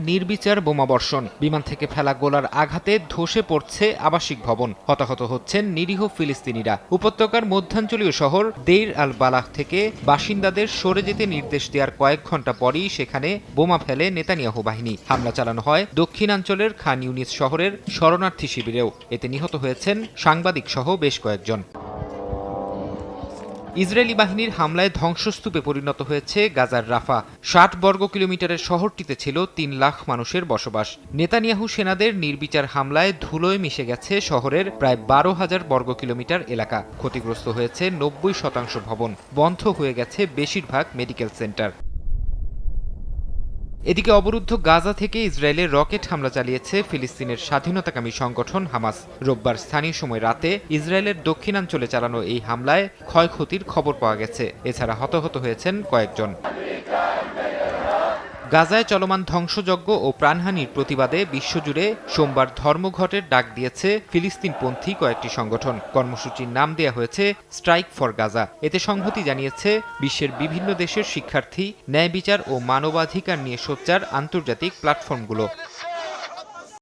নির্বিচার বোমাবর্ষণ, বিমান থেকে ফেলা গোলার আঘাতে ধসে পড়ছে আবাসিক ভবন, হতাহত হচ্ছেন নিরীহ ফিলিস্তিনিরা। উপত্যকার মধ্যাঞ্চলীয় শহর দেইর আল বালাহ থেকে বাসিন্দাদের সরে যেতে নির্দেশ দেওয়ার কয়েক ঘন্টা পরই সেখানে বোমা ফেলে নেতানিয়াহু বাহিনী। হামলা চালানো হয় দক্ষিণাঞ্চলের খান ইউনিস শহরের শরণার্থী শিবিরেও। এতে নিহত হয়েছেন সাংবাদিক সহ বেশ কয়েকজন। ইসরায়েলি বাহিনীর হামলায় ধ্বংসস্তূপে পরিণত হয়েছে গাজার রাফা। ৬০ বর্গ কিলোমিটারের শহরটিতে ছিল ৩ লাখ মানুষের বসবাস। নেতানিয়াহু সেনাদের নির্বিচার হামলায় ধুলোয় মিশে গেছে শহরের প্রায় ১২,০০০ বর্গ কিলোমিটার এলাকা। ক্ষতিগ্রস্ত হয়েছে ৯০% ভবন, বন্ধ হয়ে গেছে বেশিরভাগ মেডিকেল সেন্টার। এদিকে অবরুদ্ধ গাজা থেকে ইসরায়েলের রকেট হামলা চালিয়েছে ফিলিস্তিনের স্বাধীনতাকামী সংগঠন হামাস। রোববার স্থানীয় সময় রাতে ইসরায়েলের দক্ষিণাঞ্চলে চালানো এই হামলায় ক্ষয়ক্ষতির খবর পাওয়া গেছে। এছাড়া হতাহত হয়েছেন কয়েকজন। গাজায় চলমান ধ্বংসযজ্ঞ ও প্রাণহানির প্রতিবাদে বিশ্বজুড়ে সোমবার ধর্মঘটের ডাক দিয়েছে ফিলিস্তিনপন্থী কয়েকটি সংগঠন। কর্মসূচির নাম দেয়া হয়েছে স্ট্রাইক ফর গাজা। এতে সংহতি জানিয়েছে বিশ্বের বিভিন্ন দেশের শিক্ষার্থী, ন্যায় বিচার ও মানবাধিকার নিয়ে সোচ্চার আন্তর্জাতিক প্ল্যাটফর্মগুলো।